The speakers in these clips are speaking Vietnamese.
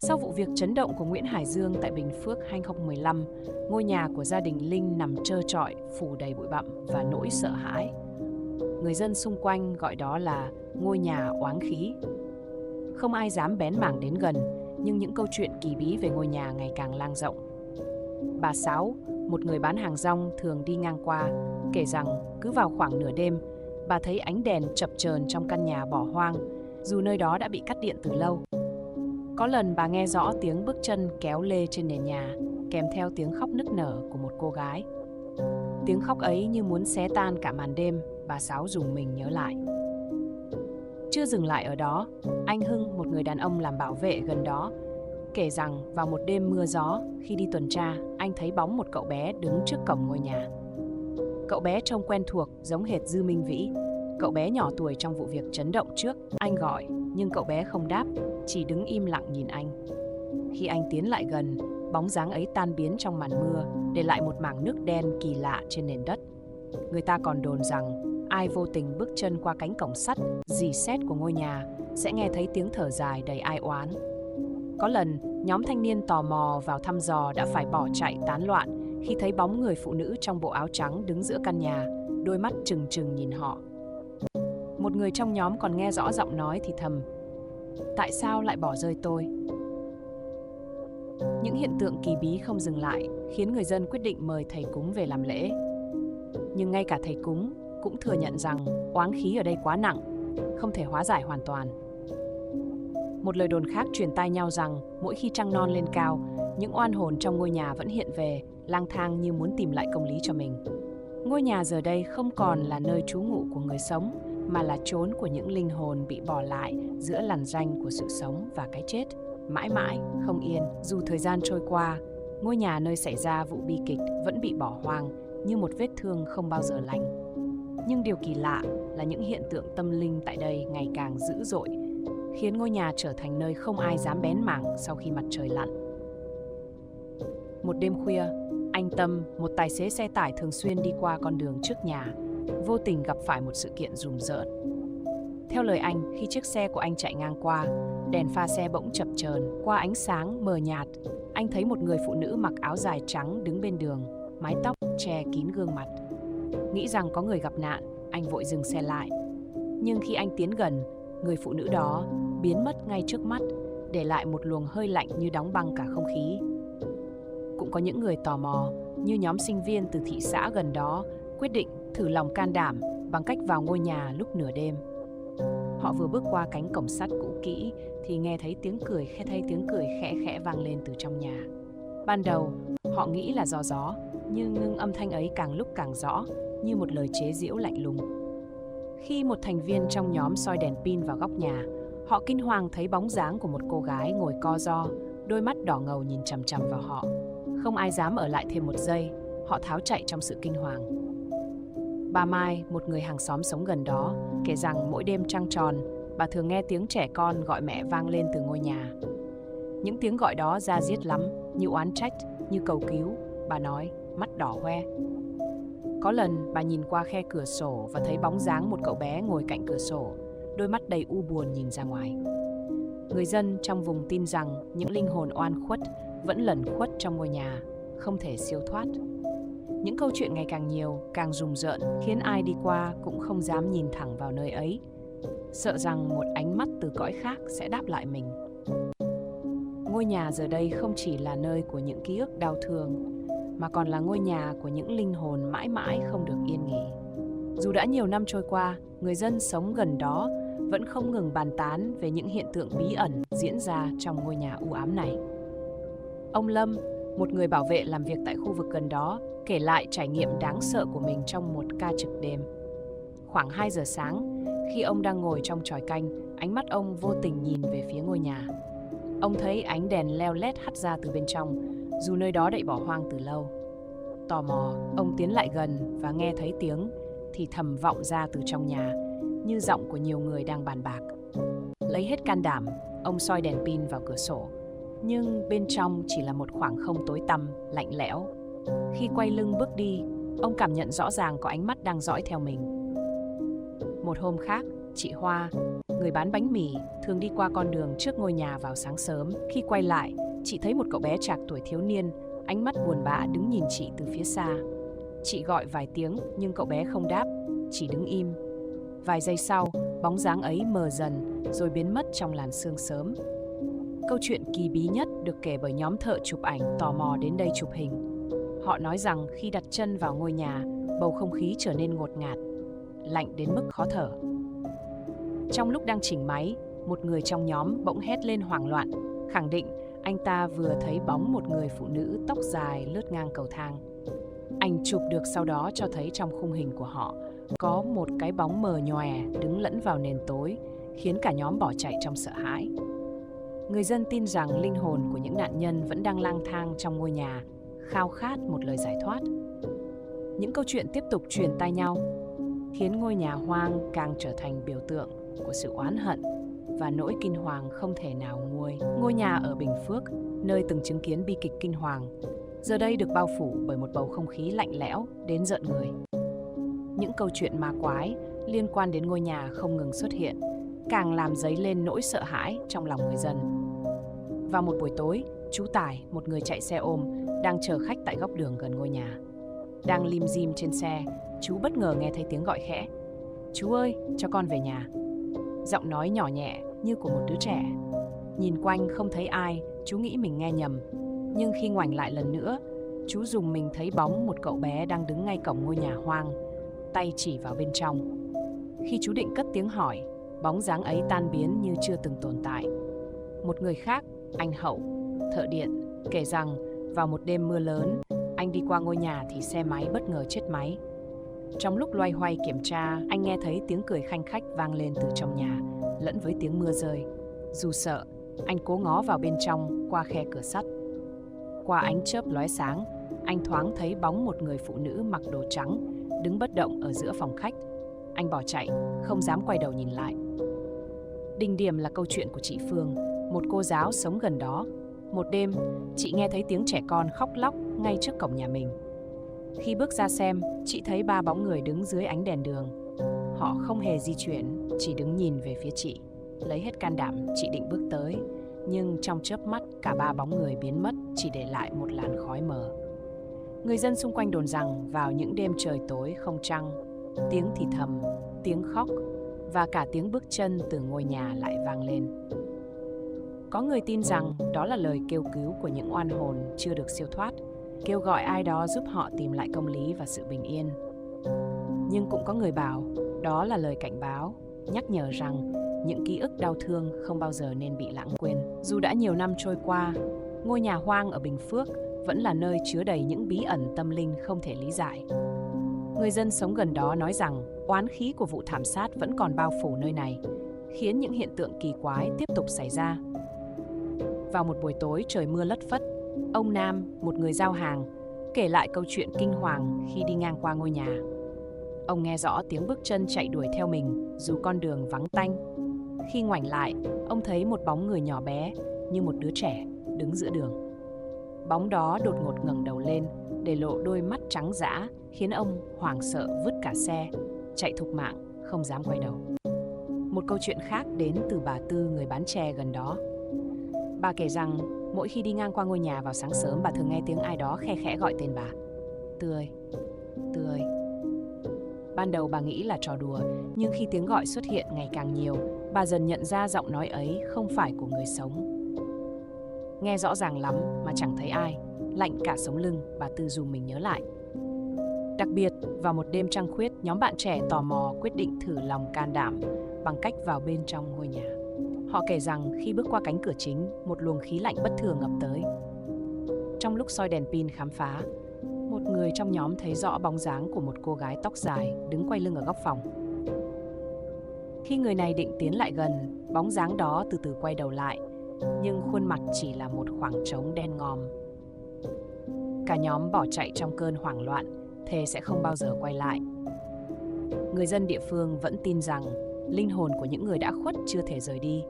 Sau vụ việc chấn động của Nguyễn Hải Dương tại Bình Phước 2015, ngôi nhà của gia đình Linh nằm trơ trọi, phủ đầy bụi bặm và nỗi sợ hãi. Người dân xung quanh gọi đó là ngôi nhà oán khí. Không ai dám bén mảng đến gần, nhưng những câu chuyện kỳ bí về ngôi nhà ngày càng lan rộng. Bà Sáu, một người bán hàng rong thường đi ngang qua, kể rằng cứ vào khoảng nửa đêm, bà thấy ánh đèn chập chờn trong căn nhà bỏ hoang, dù nơi đó đã bị cắt điện từ lâu. Có lần bà nghe rõ tiếng bước chân kéo lê trên nền nhà, kèm theo tiếng khóc nức nở của một cô gái. Tiếng khóc ấy như muốn xé tan cả màn đêm, bà Sáu rùng mình nhớ lại. Chưa dừng lại ở đó, anh Hưng, một người đàn ông làm bảo vệ gần đó, kể rằng vào một đêm mưa gió, khi đi tuần tra, anh thấy bóng một cậu bé đứng trước cổng ngôi nhà. Cậu bé trông quen thuộc, giống hệt Dư Minh Vĩ, cậu bé nhỏ tuổi trong vụ việc chấn động trước. Anh gọi, nhưng cậu bé không đáp, chỉ đứng im lặng nhìn anh. Khi anh tiến lại gần, bóng dáng ấy tan biến trong màn mưa, để lại một mảng nước đen kỳ lạ trên nền đất. Người ta còn đồn rằng ai vô tình bước chân qua cánh cổng sắt, rì sét của ngôi nhà sẽ nghe thấy tiếng thở dài đầy ai oán. Có lần, nhóm thanh niên tò mò vào thăm dò đã phải bỏ chạy tán loạn khi thấy bóng người phụ nữ trong bộ áo trắng đứng giữa căn nhà, đôi mắt trừng trừng nhìn họ. Một người trong nhóm còn nghe rõ giọng nói thì thầm: "Tại sao lại bỏ rơi tôi?" Những hiện tượng kỳ bí không dừng lại, khiến người dân quyết định mời thầy cúng về làm lễ. Nhưng ngay cả thầy cúng cũng thừa nhận rằng oán khí ở đây quá nặng, không thể hóa giải hoàn toàn. Một lời đồn khác truyền tai nhau rằng mỗi khi trăng non lên cao, những oan hồn trong ngôi nhà vẫn hiện về, lang thang như muốn tìm lại công lý cho mình. Ngôi nhà giờ đây không còn là nơi trú ngụ của người sống, mà là chốn của những linh hồn bị bỏ lại giữa lằn ranh của sự sống và cái chết, mãi mãi không yên. Dù thời gian trôi qua, ngôi nhà nơi xảy ra vụ bi kịch vẫn bị bỏ hoang như một vết thương không bao giờ lành. Nhưng điều kỳ lạ là những hiện tượng tâm linh tại đây ngày càng dữ dội, khiến ngôi nhà trở thành nơi không ai dám bén mảng sau khi mặt trời lặn. Một đêm khuya, anh Tâm, một tài xế xe tải thường xuyên đi qua con đường trước nhà, vô tình gặp phải một sự kiện rùng rợn. Theo lời anh, khi chiếc xe của anh chạy ngang qua, đèn pha xe bỗng chập chờn, qua ánh sáng mờ nhạt, anh thấy một người phụ nữ mặc áo dài trắng đứng bên đường, mái tóc che kín gương mặt. Nghĩ rằng có người gặp nạn, anh vội dừng xe lại. Nhưng khi anh tiến gần, người phụ nữ đó biến mất ngay trước mắt, để lại một luồng hơi lạnh như đóng băng cả không khí. Cũng có những người tò mò, như nhóm sinh viên từ thị xã gần đó, quyết định thử lòng can đảm bằng cách vào ngôi nhà lúc nửa đêm. Họ vừa bước qua cánh cổng sắt cũ kỹ thì nghe thấy tiếng cười khẽ khẽ vang lên từ trong nhà. Ban đầu, họ nghĩ là do gió, nhưng âm thanh ấy càng lúc càng rõ, như một lời chế giễu lạnh lùng. Khi một thành viên trong nhóm soi đèn pin vào góc nhà, họ kinh hoàng thấy bóng dáng của một cô gái ngồi co ro, đôi mắt đỏ ngầu nhìn chằm chằm vào họ. Không ai dám ở lại thêm một giây, họ tháo chạy trong sự kinh hoàng. Bà Mai, một người hàng xóm sống gần đó, kể rằng mỗi đêm trăng tròn, bà thường nghe tiếng trẻ con gọi mẹ vang lên từ ngôi nhà. Những tiếng gọi đó da diết lắm, như oán trách, như cầu cứu, bà nói, mắt đỏ hoe. Có lần bà nhìn qua khe cửa sổ và thấy bóng dáng một cậu bé ngồi cạnh cửa sổ, đôi mắt đầy u buồn nhìn ra ngoài. Người dân trong vùng tin rằng những linh hồn oan khuất vẫn lẩn khuất trong ngôi nhà, không thể siêu thoát. Những câu chuyện ngày càng nhiều, càng rùng rợn, khiến ai đi qua cũng không dám nhìn thẳng vào nơi ấy, sợ rằng một ánh mắt từ cõi khác sẽ đáp lại mình. Ngôi nhà giờ đây không chỉ là nơi của những ký ức đau thương, mà còn là ngôi nhà của những linh hồn mãi mãi không được yên nghỉ. Dù đã nhiều năm trôi qua, người dân sống gần đó vẫn không ngừng bàn tán về những hiện tượng bí ẩn diễn ra trong ngôi nhà u ám này. Ông Lâm, một người bảo vệ làm việc tại khu vực gần đó, kể lại trải nghiệm đáng sợ của mình trong một ca trực đêm. Khoảng 2 giờ sáng, khi ông đang ngồi trong chòi canh, ánh mắt ông vô tình nhìn về phía ngôi nhà. Ông thấy ánh đèn leo lét hắt ra từ bên trong, dù nơi đó đã bỏ hoang từ lâu. Tò mò, ông tiến lại gần và nghe thấy tiếng thì thầm vọng ra từ trong nhà, như giọng của nhiều người đang bàn bạc. Lấy hết can đảm, ông soi đèn pin vào cửa sổ, nhưng bên trong chỉ là một khoảng không tối tăm, lạnh lẽo. Khi quay lưng bước đi, ông cảm nhận rõ ràng có ánh mắt đang dõi theo mình. Một hôm khác, Chị Hoa, người bán bánh mì, thường đi qua con đường trước ngôi nhà vào sáng sớm. Khi quay lại, chị thấy một cậu bé trạc tuổi thiếu niên, ánh mắt buồn bã đứng nhìn chị từ phía xa. Chị gọi vài tiếng nhưng cậu bé không đáp, chỉ đứng im. Vài giây sau, bóng dáng ấy mờ dần rồi biến mất trong làn sương sớm. Câu chuyện kỳ bí nhất được kể bởi nhóm thợ chụp ảnh tò mò đến đây chụp hình. Họ nói rằng khi đặt chân vào ngôi nhà, bầu không khí trở nên ngột ngạt, lạnh đến mức khó thở. Trong lúc đang chỉnh máy, một người trong nhóm bỗng hét lên hoảng loạn, khẳng định anh ta vừa thấy bóng một người phụ nữ tóc dài lướt ngang cầu thang. Ảnh chụp được sau đó cho thấy trong khung hình của họ có một cái bóng mờ nhòe đứng lẫn vào nền tối, khiến cả nhóm bỏ chạy trong sợ hãi. Người dân tin rằng linh hồn của những nạn nhân vẫn đang lang thang trong ngôi nhà, khao khát một lời giải thoát. Những câu chuyện tiếp tục truyền tai nhau, khiến ngôi nhà hoang càng trở thành biểu tượng của sự oán hận và nỗi kinh hoàng không thể nào nguôi. Ngôi nhà ở Bình Phước, nơi từng chứng kiến bi kịch kinh hoàng, giờ đây được bao phủ bởi một bầu không khí lạnh lẽo đến rợn người. Những câu chuyện ma quái liên quan đến ngôi nhà không ngừng xuất hiện, càng làm dấy lên nỗi sợ hãi trong lòng người dân. Vào một buổi tối, chú Tài, một người chạy xe ôm, đang chờ khách tại góc đường gần ngôi nhà. Đang lim dim trên xe, chú bất ngờ nghe thấy tiếng gọi khẽ. "Chú ơi, cho con về nhà." Giọng nói nhỏ nhẹ như của một đứa trẻ. Nhìn quanh không thấy ai, chú nghĩ mình nghe nhầm. Nhưng khi ngoảnh lại lần nữa, chú rùng mình thấy bóng một cậu bé đang đứng ngay cổng ngôi nhà hoang, tay chỉ vào bên trong. Khi chú định cất tiếng hỏi, bóng dáng ấy tan biến như chưa từng tồn tại. Một người khác, anh Hậu, thợ điện, kể rằng vào một đêm mưa lớn, anh đi qua ngôi nhà thì xe máy bất ngờ chết máy. Trong lúc loay hoay kiểm tra, anh nghe thấy tiếng cười khanh khách vang lên từ trong nhà, lẫn với tiếng mưa rơi. Dù sợ, anh cố ngó vào bên trong qua khe cửa sắt. Qua ánh chớp lóe sáng, anh thoáng thấy bóng một người phụ nữ mặc đồ trắng, đứng bất động ở giữa phòng khách. Anh bỏ chạy, không dám quay đầu nhìn lại. Đỉnh điểm là câu chuyện của chị Phương, một cô giáo sống gần đó. Một đêm, chị nghe thấy tiếng trẻ con khóc lóc ngay trước cổng nhà mình. Khi bước ra xem, chị thấy 3 bóng người đứng dưới ánh đèn đường. Họ không hề di chuyển, chỉ đứng nhìn về phía chị. Lấy hết can đảm, chị định bước tới. Nhưng trong chớp mắt, cả 3 bóng người biến mất, chỉ để lại một làn khói mờ. Người dân xung quanh đồn rằng vào những đêm trời tối không trăng, tiếng thì thầm, tiếng khóc và cả tiếng bước chân từ ngôi nhà lại vang lên. Có người tin rằng đó là lời kêu cứu của những oan hồn chưa được siêu thoát, kêu gọi ai đó giúp họ tìm lại công lý và sự bình yên. Nhưng cũng có người bảo đó là lời cảnh báo, nhắc nhở rằng những ký ức đau thương không bao giờ nên bị lãng quên. Dù đã nhiều năm trôi qua, ngôi nhà hoang ở Bình Phước vẫn là nơi chứa đầy những bí ẩn tâm linh không thể lý giải. Người dân sống gần đó nói rằng oán khí của vụ thảm sát vẫn còn bao phủ nơi này, khiến những hiện tượng kỳ quái tiếp tục xảy ra. Vào một buổi tối trời mưa lất phất, ông Nam, một người giao hàng, kể lại câu chuyện kinh hoàng khi đi ngang qua ngôi nhà. Ông nghe rõ tiếng bước chân chạy đuổi theo mình dù con đường vắng tanh. Khi ngoảnh lại, ông thấy một bóng người nhỏ bé như một đứa trẻ đứng giữa đường. Bóng đó đột ngột ngẩng đầu lên, để lộ đôi mắt trắng dã, khiến ông hoảng sợ vứt cả xe, chạy thục mạng, không dám quay đầu. Một câu chuyện khác đến từ bà Tư, người bán chè gần đó. Bà kể rằng mỗi khi đi ngang qua ngôi nhà vào sáng sớm, bà thường nghe tiếng ai đó khe khẽ gọi tên bà. "Tư ơi, Tư ơi." Ban đầu bà nghĩ là trò đùa, nhưng khi tiếng gọi xuất hiện ngày càng nhiều, bà dần nhận ra giọng nói ấy không phải của người sống. Nghe rõ ràng lắm mà chẳng thấy ai, lạnh cả sống lưng, bà Tư rùng mình nhớ lại. Đặc biệt, vào một đêm trăng khuyết, nhóm bạn trẻ tò mò quyết định thử lòng can đảm bằng cách vào bên trong ngôi nhà. Họ kể rằng khi bước qua cánh cửa chính, một luồng khí lạnh bất thường ập tới. Trong lúc soi đèn pin khám phá, một người trong nhóm thấy rõ bóng dáng của một cô gái tóc dài đứng quay lưng ở góc phòng. Khi người này định tiến lại gần, bóng dáng đó từ từ quay đầu lại, nhưng khuôn mặt chỉ là một khoảng trống đen ngòm. Cả nhóm bỏ chạy trong cơn hoảng loạn, thề sẽ không bao giờ quay lại. Người dân địa phương vẫn tin rằng linh hồn của những người đã khuất chưa thể rời đi.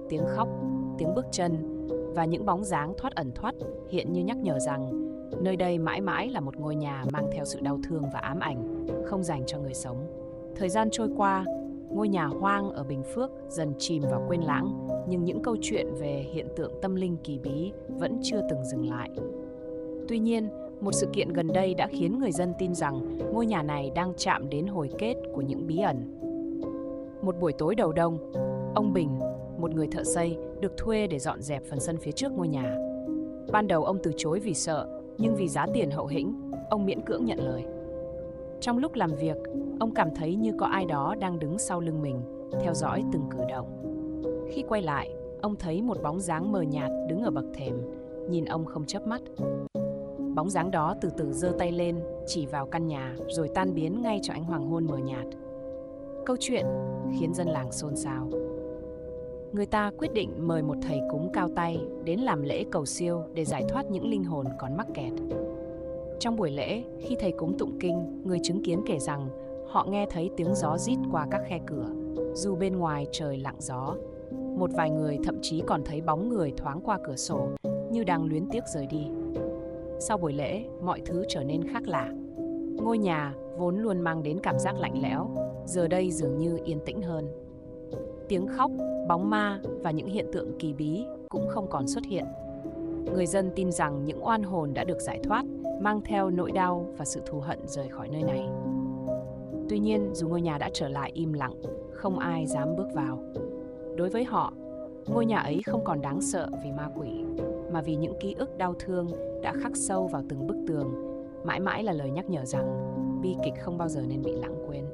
Tiếng khóc, tiếng bước chân và những bóng dáng thoát ẩn thoát hiện như nhắc nhở rằng nơi đây mãi mãi là một ngôi nhà mang theo sự đau thương và ám ảnh, không dành cho người sống. Thời gian trôi qua, Ngôi nhà hoang ở Bình Phước dần chìm vào quên lãng, nhưng những câu chuyện về hiện tượng tâm linh kỳ bí vẫn chưa từng dừng lại. Tuy nhiên, một sự kiện gần đây đã khiến người dân tin rằng ngôi nhà này đang chạm đến hồi kết của những bí ẩn. Một buổi tối đầu đông, ông Bình, một người thợ xây, được thuê để dọn dẹp phần sân phía trước ngôi nhà. Ban đầu ông từ chối vì sợ, nhưng vì giá tiền hậu hĩnh, ông miễn cưỡng nhận lời. Trong lúc làm việc, ông cảm thấy như có ai đó đang đứng sau lưng mình, theo dõi từng cử động. Khi quay lại, ông thấy một bóng dáng mờ nhạt đứng ở bậc thềm, nhìn ông không chớp mắt. Bóng dáng đó từ từ giơ tay lên, chỉ vào căn nhà, rồi tan biến ngay trong ánh hoàng hôn mờ nhạt. Câu chuyện khiến dân làng xôn xao. Người ta quyết định mời một thầy cúng cao tay đến làm lễ cầu siêu để giải thoát những linh hồn còn mắc kẹt. Trong buổi lễ, khi thầy cúng tụng kinh, người chứng kiến kể rằng họ nghe thấy tiếng gió rít qua các khe cửa, dù bên ngoài trời lặng gió. Một vài người thậm chí còn thấy bóng người thoáng qua cửa sổ, như đang luyến tiếc rời đi. Sau buổi lễ, mọi thứ trở nên khác lạ. Ngôi nhà vốn luôn mang đến cảm giác lạnh lẽo, giờ đây dường như yên tĩnh hơn. Tiếng khóc, bóng ma và những hiện tượng kỳ bí cũng không còn xuất hiện. Người dân tin rằng những oan hồn đã được giải thoát, mang theo nỗi đau và sự thù hận rời khỏi nơi này. Tuy nhiên, dù ngôi nhà đã trở lại im lặng, không ai dám bước vào. Đối với họ, ngôi nhà ấy không còn đáng sợ vì ma quỷ, mà vì những ký ức đau thương đã khắc sâu vào từng bức tường, mãi mãi là lời nhắc nhở rằng bi kịch không bao giờ nên bị lãng quên.